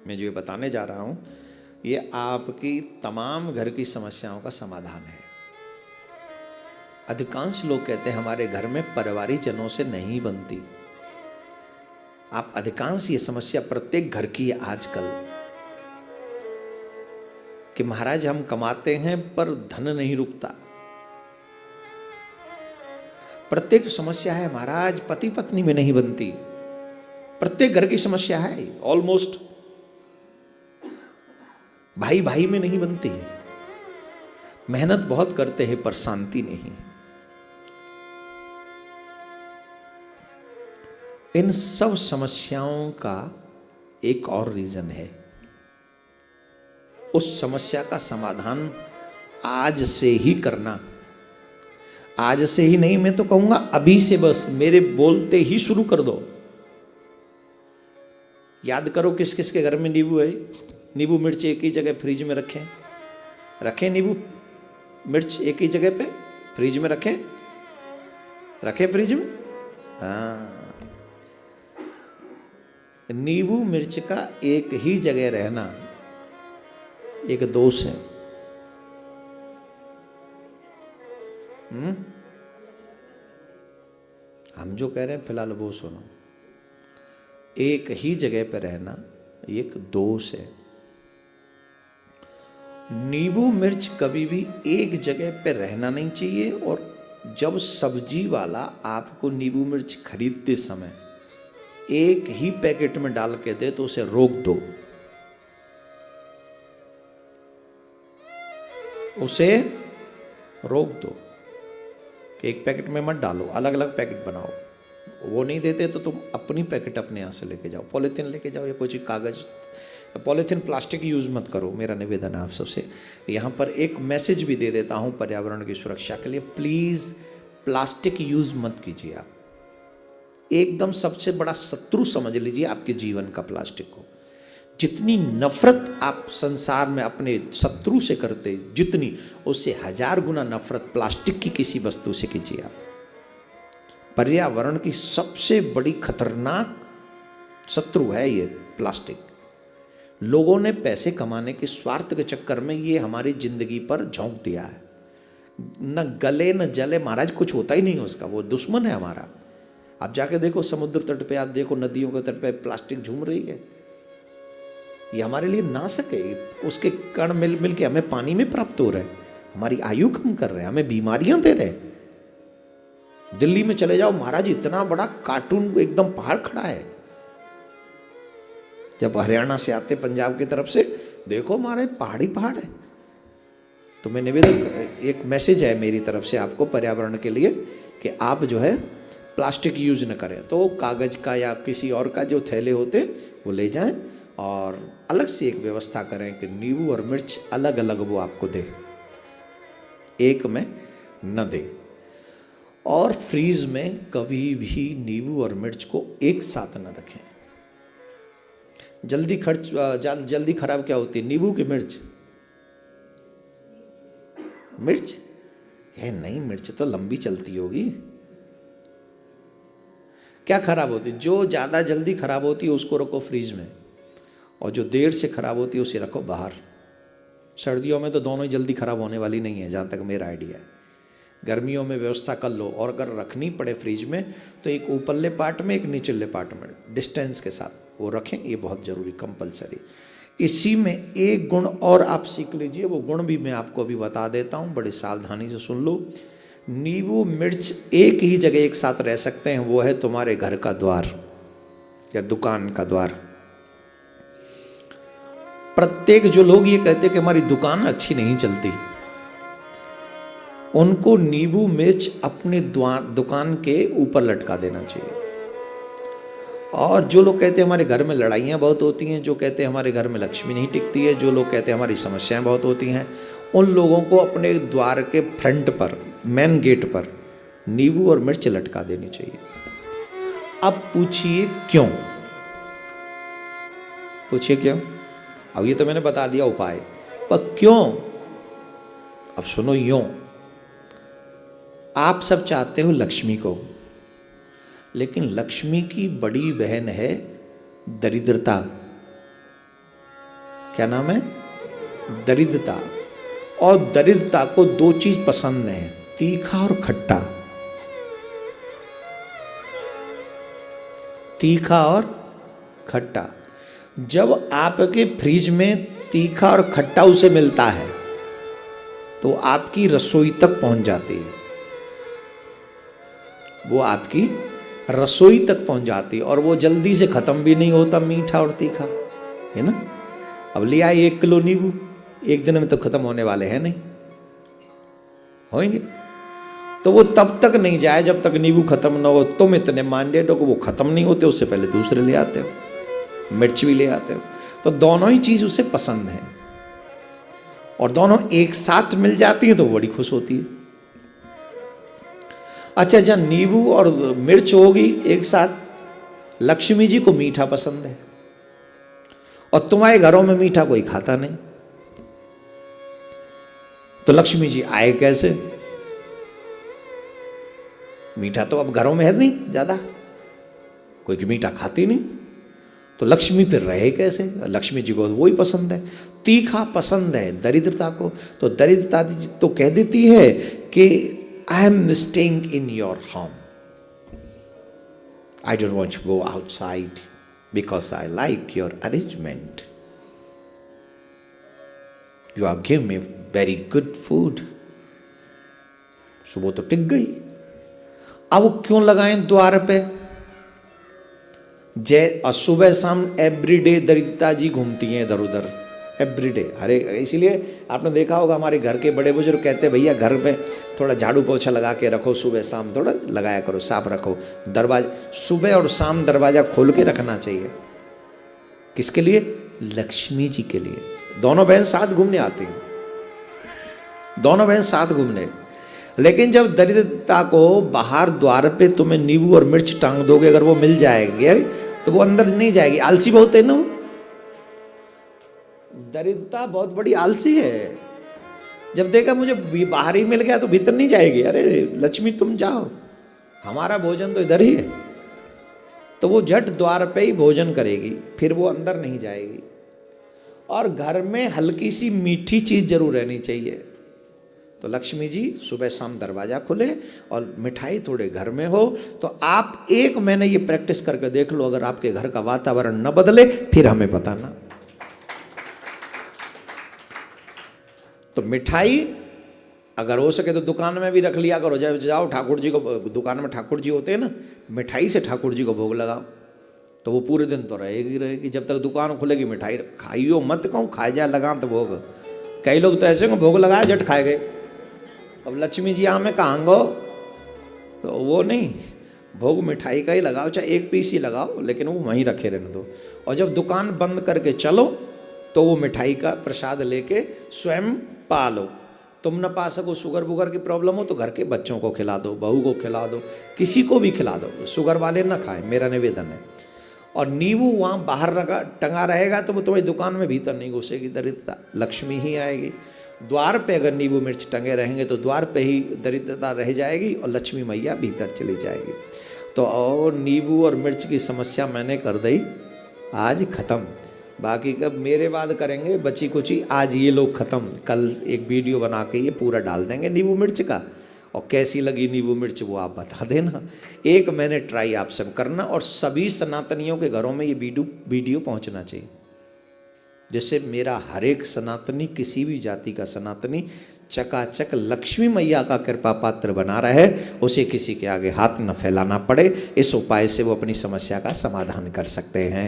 मैं जो ये बताने जा रहा हूँ ये आपकी तमाम घर की समस्याओं का समाधान है। अधिकांश लोग कहते हैं हमारे घर में परिवारीजनों से नहीं बनती। आप अधिकांश ये समस्या प्रत्येक घर की है आजकल कि महाराज हम कमाते हैं पर धन नहीं रुकता। प्रत्येक समस्या है महाराज पति पत्नी में नहीं बनती। प्रत्येक घर की समस्या है ऑलमोस्ट। भाई भाई में नहीं बनती। मेहनत बहुत करते हैं पर शांति नहीं। इन सब समस्याओं का एक और रीजन है। उस समस्या का समाधान आज से ही करना। आज से ही नहीं, मैं तो कहूंगा अभी से, बस मेरे बोलते ही शुरू कर दो। याद करो किस किस के घर में नींबू है। नींबू मिर्च एक ही जगह फ्रिज में रखें नींबू मिर्च एक ही जगह पे फ्रिज में रखें फ्रिज में। हाँ, नींबू मिर्च का एक ही जगह रहना एक दोष है। हम जो कह रहे हैं फिलहाल वो सुनो। एक ही जगह पर रहना एक दोष है। नींबू मिर्च कभी भी एक जगह पर रहना नहीं चाहिए। और जब सब्जी वाला आपको नींबू मिर्च खरीदते समय एक ही पैकेट में डाल के दे तो उसे रोक दो। उसे रोक दो कि एक पैकेट में मत डालो, अलग अलग पैकेट बनाओ। वो नहीं देते तो तुम अपनी पैकेट अपने यहाँ से लेके जाओ। पॉलीथीन लेके जाओ या कोई चीज कागज। पॉलीथीन प्लास्टिक यूज मत करो, मेरा निवेदन है आप सबसे। यहाँ पर एक मैसेज भी दे देता हूँ पर्यावरण की सुरक्षा के लिए। प्लीज प्लास्टिक यूज मत कीजिए। आप एकदम सबसे बड़ा शत्रु समझ लीजिए आपके जीवन का प्लास्टिक को। जितनी नफरत आप संसार में अपने शत्रु से करते, जितनी उससे 1000 गुना नफरत प्लास्टिक की किसी वस्तु से कीजिए आप। पर्यावरण की सबसे बड़ी खतरनाक शत्रु है ये प्लास्टिक। लोगों ने पैसे कमाने के स्वार्थ के चक्कर में ये हमारी जिंदगी पर झोंक दिया है। न गले न जले महाराज, कुछ होता ही नहीं उसका। वो दुश्मन है हमारा। आप जाके देखो समुद्र तट पे, आप देखो नदियों के तट पे प्लास्टिक झूम रही है। ये हमारे लिए नाशक है। उसके कण मिल मिल के हमें पानी में प्राप्त हो रहे हैं, हमारी आयु कम कर रहे हैं, हमें बीमारियां दे रहे हैं। दिल्ली में चले जाओ महाराज, इतना बड़ा कार्टून एकदम पहाड़ खड़ा है। जब हरियाणा से आते पंजाब की तरफ से देखो महाराज पहाड़ी पहाड़ है। तो मैं निवेदन, एक मैसेज है मेरी तरफ से आपको पर्यावरण के लिए कि आप जो है प्लास्टिक यूज न करें। तो कागज का या किसी और का जो थैले होते वो ले जाएं और अलग से एक व्यवस्था करें कि नींबू और मिर्च अलग अलग वो आपको दे, एक में न दे। और फ्रीज में कभी भी नींबू और मिर्च को एक साथ न रखें। जल्दी खराब क्या होती है? नींबू की मिर्च है नहीं, मिर्च तो लंबी चलती होगी। क्या खराब होती? जो ज्यादा जल्दी खराब होती है उसको रखो फ्रीज में, और जो देर से खराब होती है उसे रखो बाहर। सर्दियों में तो दोनों ही जल्दी खराब होने वाली नहीं है, जहाँ तक मेरा आइडिया है। गर्मियों में व्यवस्था कर लो, और अगर रखनी पड़े फ्रिज में तो एक ऊपरले पार्ट में एक निचले पार्ट में डिस्टेंस के साथ वो रखें। ये बहुत जरूरी, कंपलसरी। इसी में एक गुण और आप सीख लीजिए, वो गुण भी मैं आपको अभी बता देता हूँ, बड़ी सावधानी से सुन लो। नींबू मिर्च एक ही जगह एक साथ रह सकते हैं, वो है तुम्हारे घर का द्वार या दुकान का द्वार। प्रत्येक जो लोग ये कहते कि हमारी दुकान अच्छी नहीं चलती, उनको नींबू मिर्च अपने दुकान के ऊपर लटका देना चाहिए। और जो लोग कहते हैं हमारे घर में लड़ाइयाँ बहुत होती हैं, जो कहते हैं हमारे घर में लक्ष्मी नहीं टिकती है, जो लोग कहते हैं हमारी समस्याएं बहुत होती हैं, उन लोगों को अपने द्वार के फ्रंट पर, मेन गेट पर नींबू और मिर्च लटका देनी चाहिए। अब पूछिए क्यों? अब ये तो मैंने बता दिया उपाय, पर क्यों? अब सुनो यूं। आप सब चाहते हो लक्ष्मी को, लेकिन लक्ष्मी की बड़ी बहन है दरिद्रता। क्या नाम है? दरिद्रता। और दरिद्रता को दो चीज पसंद है, तीखा और खट्टा। तीखा और खट्टा। जब आपके फ्रिज में तीखा और खट्टा उसे मिलता है तो आपकी रसोई तक पहुंच जाती है, वो आपकी रसोई तक पहुंच जाती है, और वो जल्दी से खत्म भी नहीं होता, मीठा और तीखा, है ना। अब ले आए 1 किलो नींबू, एक दिन में तो खत्म होने वाले हैं नहीं, होंगे। तो वो तब तक नहीं जाए जब तक नींबू खत्म ना हो। तुम इतने माइंडेड हो कि वो खत्म नहीं होते, उससे पहले दूसरे ले आते हो, मिर्च भी ले आते हो। तो दोनों ही चीज उसे पसंद है, और दोनों एक साथ मिल जाती है तो बड़ी खुश होती है। अच्छा, जब नींबू और मिर्च होगी एक साथ, लक्ष्मी जी को मीठा पसंद है, और तुम्हारे घरों में मीठा कोई खाता नहीं, तो लक्ष्मी जी आए कैसे? मीठा तो अब घरों में है नहीं ज्यादा, कोई मीठा खाती नहीं, तो लक्ष्मी फिर रहे कैसे? लक्ष्मी जी को वही पसंद है, तीखा पसंद है दरिद्रता को। तो दरिद्रता तो कह देती है कि I am staying in your home, I don't want to go outside because I like your arrangement, you are give me very good food. सुबह तो टिक गई, अब वो क्यों लगाएं द्वार पे? सुबह शाम एवरीडे दरिद्रता जी घूमती हैं इधर उधर, एवरीडे। अरे इसीलिए आपने देखा होगा हमारे घर के बड़े बुजुर्ग कहते हैं भैया घर में थोड़ा झाड़ू पोछा लगा के रखो, सुबह शाम थोड़ा लगाया करो, साफ रखो दरवाजा, सुबह और शाम दरवाजा खोल के रखना चाहिए। किसके लिए? लक्ष्मी जी के लिए। दोनों बहन साथ घूमने आती हैं, दोनों बहन साथ घूमने। लेकिन जब दरिद्रता को बाहर द्वार पे तुम्हें नींबू और मिर्च टांग दोगे, अगर वो मिल जाएंगे तो वो अंदर नहीं जाएगी। आलसी बहुत है ना, दरिद्रता बहुत बड़ी आलसी है। जब देखा मुझे बाहर ही मिल गया तो भीतर नहीं जाएगी। अरे लक्ष्मी तुम जाओ, हमारा भोजन तो इधर ही है, तो वो झट द्वार पे ही भोजन करेगी, फिर वो अंदर नहीं जाएगी। और घर में हल्की सी मीठी चीज जरूर रहनी चाहिए। तो लक्ष्मी जी सुबह शाम दरवाजा खुले और मिठाई थोड़े घर में हो, तो आप 1 महीने ये प्रैक्टिस करके देख लो। अगर आपके घर का वातावरण न बदले फिर हमें बताना। तो मिठाई अगर हो सके तो दुकान में भी रख लिया करो। जब जाओ ठाकुर जी को, दुकान में ठाकुर जी होते हैं ना, मिठाई से ठाकुर जी को भोग लगाओ, तो वो पूरे दिन तो रहेगी रहेगी। जब तक दुकान खुलेगी मिठाई खाइयो मत, कहूँ खाए जाए लगा तो भोग। कई लोग तो ऐसे को भोग लगाया झट खाए गए। अब लक्ष्मी जी में कहाँगो, तो वो नहीं, भोग मिठाई का ही लगाओ, चाहे 1 पीस ही लगाओ, लेकिन वो वहीं रखे रहने दो। और जब दुकान बंद करके चलो तो वो मिठाई का प्रसाद लेके स्वयं पा लो। तुम न पा सको, शुगर वुगर की प्रॉब्लम हो तो घर के बच्चों को खिला दो, बहू को खिला दो, किसी को भी खिला दो। शुगर वाले ना खाएं, मेरा निवेदन है। और नींबू वहाँ बाहर टंगा रहेगा तो वो तुम्हारी दुकान में भीतर नहीं घुसेगी दरिद्रता, लक्ष्मी ही आएगी। द्वार पे अगर नींबू मिर्च टंगे रहेंगे तो द्वार पे ही दरिद्रता रह जाएगी और लक्ष्मी मैया भीतर चली जाएगी। तो और नींबू और मिर्च की समस्या मैंने कर दी आज ख़त्म। बाकी कब मेरे बाद करेंगे बची कुची, आज ये लोग ख़त्म। कल एक वीडियो बना के ये पूरा डाल देंगे नींबू मिर्च का, और कैसी लगी नींबू मिर्च वो आप बता देना। 1 महीने ट्राई आप सब करना, और सभी सनातनियों के घरों में ये वीडियो पहुंचना चाहिए, जिससे मेरा हर एक सनातनी, किसी भी जाति का सनातनी चकाचक लक्ष्मी मैया का कृपा पात्र बना रहे, उसे किसी के आगे हाथ न फैलाना पड़े। इस उपाय से वो अपनी समस्या का समाधान कर सकते हैं।